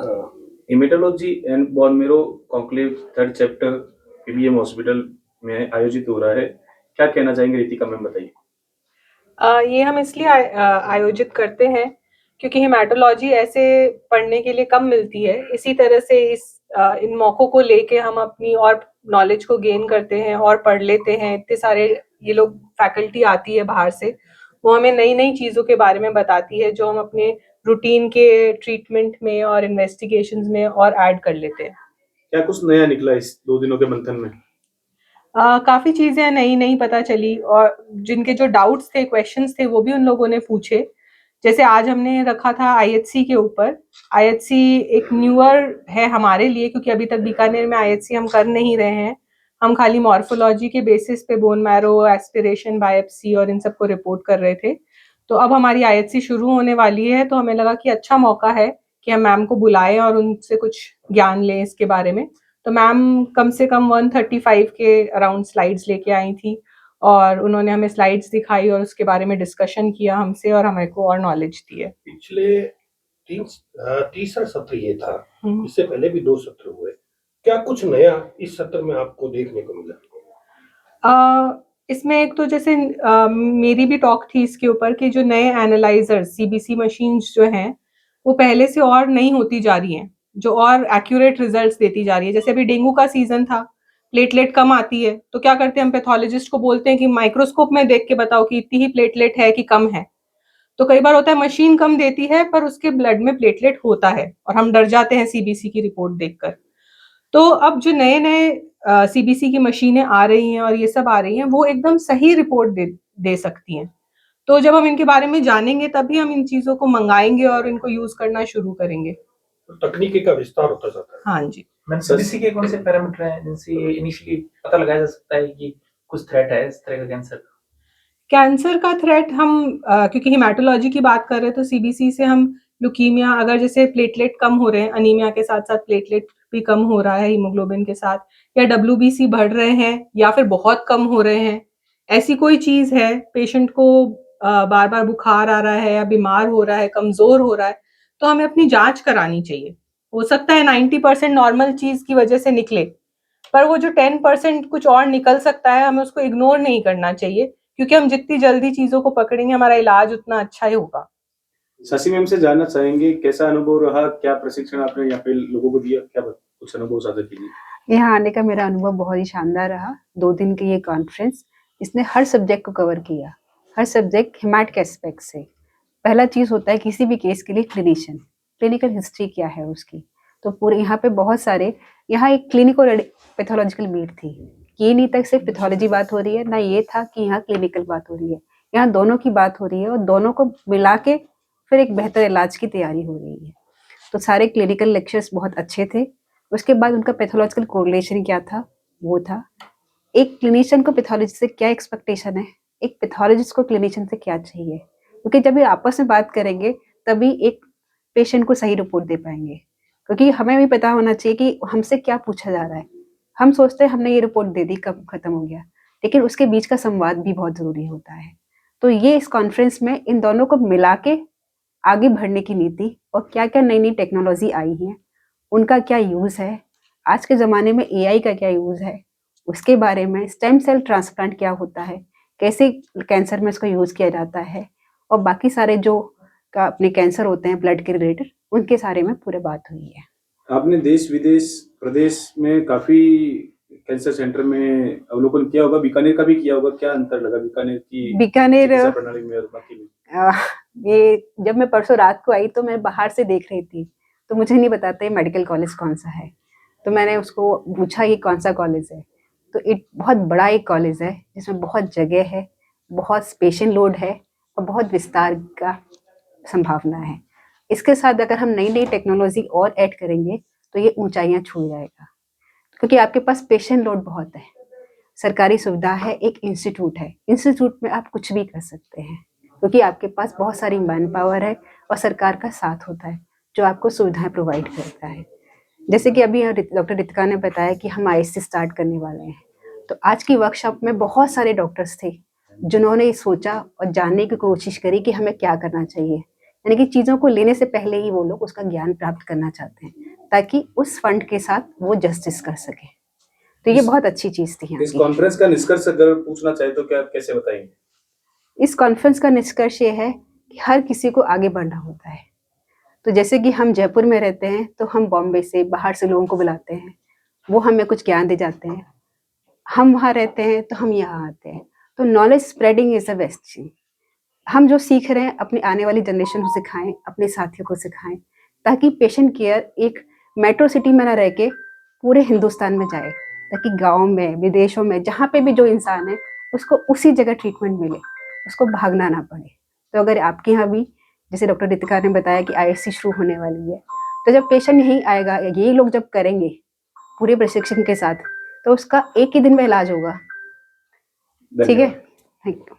Haematology and bone marrow conclave third chapter PBM hospital में आयोजित हो रहा है। क्या कहना चाहेंगे रितिका मैम, बताइए। ये हम इसलिए आयोजित करते हैं क्योंकि हेमाटोलॉजी ऐसे पढ़ने के लिए कम मिलती है। इसी तरह से इन मौकों को लेके हम अपनी और नॉलेज को गेन करते हैं और पढ़ लेते हैं। इतने सारे ये लोग फैकल्टी आती है बाहर से, वो हमें नई नई चीज़ों के बारे में बताती है जो हम अपने रूटीन के ट्रीटमेंट में और इन्वेस्टिगेशंस में और ऐड कर लेते हैं। क्या कुछ नया निकला इस 2 दिनों के मंथन में? काफ़ी चीज़ें नई-नई पता चली और जिनके जो डाउट्स थे, क्वेश्चंस थे, वो भी उन लोगों ने पूछे। जैसे आज हमने रखा था आईएचसी के ऊपर। आईएचसी एक न्यूअर है हमारे लिए क्योंकि अभी तक बीकानेर में आईएचसी हम कर नहीं रहे हैं। हम खाली मॉर्फोलॉजी के बेसिस पे बोन मैरो, एस्पिरेशन, बायोप्सी और इन सबको रिपोर्ट कर रहे थे। तो अब हमारी आईएचसी शुरू होने वाली है, तो हमें लगा कि अच्छा मौका है कि हम मैम को बुलाएँ और उनसे कुछ ज्ञान लें इसके बारे में। तो मैम कम से कम 135 के अराउंड स्लाइड्स लेके आई थी और उन्होंने हमें स्लाइड्स दिखाई और उसके बारे में डिस्कशन किया हमसे और हमें को और नॉलेज दी है। पिछले तीसरा सत्र ये था, इससे पहले भी 2 सत्र हुए। क्या कुछ नया इस सत्र में आपको देखने को मिला? इसमें एक तो जैसे मेरी भी टॉक थी इसके ऊपर कि जो नए एनालाइजर सीबीसी मशीन्स जो हैं, वो पहले से और नई होती जा रही हैं, जो और एक्यूरेट रिजल्ट्स देती जा रही है। जैसे अभी डेंगू का सीजन था, प्लेटलेट कम आती है, तो क्या करते हैं हम पैथोलॉजिस्ट को बोलते हैं कि माइक्रोस्कोप में देख के बताओ कि इतनी ही प्लेटलेट है कि कम है। तो कई बार होता है मशीन कम देती है पर उसके ब्लड में प्लेटलेट होता है और हम डर जाते हैं सीबीसी की रिपोर्ट देखकर। तो अब जो नए-नए सीबीसी की मशीनें आ रही हैं और ये सब आ रही हैं, वो एकदम सही रिपोर्ट दे दे सकती हैं। तो जब हम इनके बारे में जानेंगे तभी हम इन चीज़ों को मँगाएँगे और इनको यूज़ करना शुरू करेंगे। तो तकनीकी का विस्तार होता जाता है। हाँ जी। मैम, सीबीसी के कौन से पैरामीटर हैं जिनसे इनिशियली पता लगाया जा सकता है कि कुछ थ्रेट है इस तरह का कैंसर का? कैंसर का थ्रेट हम क्योंकि हेमाटोलॉजी की बात कर रहे हैं तो सीबीसी से हम ल्यूकीमिया, अगर जैसे प्लेटलेट कम हो रहे हैं, अनीमिया के साथ-साथ प्लेटलेट भी कम हो रहा है हीमोग्लोबिन के साथ, या डब्ल्यूबीसी बढ़ रहे हैं या फिर बहुत कम हो रहे हैं, ऐसी कोई चीज़ है, पेशेंट को बार-बार बुखार आ रहा है या बीमार हो रहा है, कमज़ोर हो रहा है, तो हमें अपनी जाँच करानी चाहिए। हो सकता है 90% नॉर्मल चीज़ की वजह से निकले, पर वो जो 10% कुछ और निकल सकता है, हमें उसको इग्नोर नहीं करना चाहिए क्योंकि हम जितनी जल्दी चीज़ों को पकड़ेंगे, हमारा इलाज उतना अच्छा ही होगा। शशि मैम से जानना चाहेंगे कैसा अनुभव रहा? क्या प्रशिक्षण आपने यहाँ पे लोगों को दिया? क्या कुछ अनुभव साझा कीजिए। यहाँ आने का मेरा अनुभव बहुत ही शानदार रहा। 2 दिन की ये कॉन्फ्रेंस, इसने हर सब्जेक्ट को कवर किया, हर सब्जेक्ट हेमाट के एस्पेक्ट से। पहला चीज़ होता है किसी भी केस के लिए क्लिनिशियन, क्लिनिकल हिस्ट्री क्या है उसकी। तो पूरे यहाँ पे बहुत सारे, यहाँ एक क्लिनिको पैथोलॉजिकल मीट थी। ये नहीं था सिर्फ पैथोलॉजी बात हो रही है, ना ये था कि यहाँ क्लिनिकल बात हो रही है। यहाँ दोनों की बात हो रही है और दोनों को मिला के फिर एक बेहतर इलाज की तैयारी हो रही है। तो सारे क्लिनिकल लेक्चर्स बहुत अच्छे थे। उसके बाद उनका पैथोलॉजिकल कोरिलेशन क्या था, वो था। एक क्लिनिशियन को पैथोलॉजी से क्या एक्सपेक्टेशन है, एक पैथोलॉजिस्ट को क्लिनिशियन से क्या चाहिए, क्योंकि जब ये आपस में बात करेंगे तभी एक पेशेंट को सही रिपोर्ट दे पाएंगे। क्योंकि हमें भी पता होना चाहिए कि हमसे क्या पूछा जा रहा है। हम सोचते हैं हमने ये रिपोर्ट दे दी, कब खत्म हो गया, लेकिन उसके बीच का संवाद भी बहुत जरूरी होता है। तो ये इस कॉन्फ्रेंस में इन दोनों को मिला के आगे बढ़ने की नीति और क्या क्या नई नई टेक्नोलॉजी आई है, उनका क्या यूज़ है, आज के ज़माने में एआई का क्या यूज़ है, उसके बारे में, स्टेम सेल ट्रांसप्लांट क्या होता है, कैसे कैंसर में इसको यूज़ किया जाता है, और बाकी सारे जो का अपने कैंसर होते हैं ब्लड के रिलेटेड, उनके सारे में पूरे बात हुई है। आपने देश विदेश प्रदेश में काफी कैंसर सेंटर में अवलोकन किया होगा, बीकानेर का भी किया होगा। क्या अंतर लगा बीकानेर की चिकित्सा प्रणाली में और बाकी में? ये जब मैं परसों रात को आई तो मैं बाहर से देख रही थी, तो मुझे नहीं बताते मेडिकल कॉलेज कौन सा है। तो मैंने उसको पूछा ये कौन सा कॉलेज है, तो एक बहुत बड़ा एक कॉलेज है जिसमें बहुत जगह है, बहुत पेशेंट लोड है और बहुत विस्तार का संभावना है। इसके साथ अगर हम नई नई टेक्नोलॉजी और ऐड करेंगे तो ये ऊंचाइयां छू जाएगा, क्योंकि आपके पास पेशेंट लोड बहुत है। सरकारी सुविधा है, एक इंस्टीट्यूट है, इंस्टीट्यूट में आप कुछ भी कर सकते हैं क्योंकि आपके पास बहुत सारी मैन पावर है और सरकार का साथ होता है जो आपको सुविधाएं प्रोवाइड करता है। जैसे कि अभी डॉक्टर रितिका ने बताया कि हम आईएससी स्टार्ट करने वाले हैं, तो आज की वर्कशॉप में बहुत सारे डॉक्टर्स थे जिन्होंने सोचा और जानने की कोशिश करी कि हमें क्या करना चाहिए, यानी कि चीज़ों को लेने से पहले ही वो लोग उसका ज्ञान प्राप्त करना चाहते हैं ताकि उस फंड के साथ वो जस्टिस कर सके। तो ये बहुत अच्छी चीज़ थी यहाँ इस की। कॉन्फ्रेंस का निष्कर्ष अगर पूछना चाहे तो क्या कैसे बताएंगे? इस कॉन्फ्रेंस का निष्कर्ष ये है कि हर किसी को आगे बढ़ना होता है। तो जैसे कि हम जयपुर में रहते हैं तो हम बॉम्बे से बाहर से लोगों को बुलाते हैं, वो हमें कुछ ज्ञान दे जाते हैं। हम वहाँ रहते हैं तो हम यहाँ आते हैं। तो knowledge spreading is a best thing. हम जो सीख रहे हैं अपनी आने वाली जनरेशन को सिखाएं, अपने साथियों को सिखाएं, ताकि पेशेंट केयर एक मेट्रो सिटी में ना रह के पूरे हिंदुस्तान में जाए, ताकि गाँव में, विदेशों में, जहाँ पे भी जो इंसान है उसको उसी जगह ट्रीटमेंट मिले, उसको भागना ना पड़े। तो अगर आपके यहाँ भी, जैसे डॉक्टर रितिका ने बताया कि IHC शुरू होने वाली है, तो जब पेशेंट यहीं आएगा, ये लोग जब करेंगे पूरे प्रशिक्षण के साथ, तो उसका एक ही दिन में इलाज होगा। ठीक है, थैंक यू।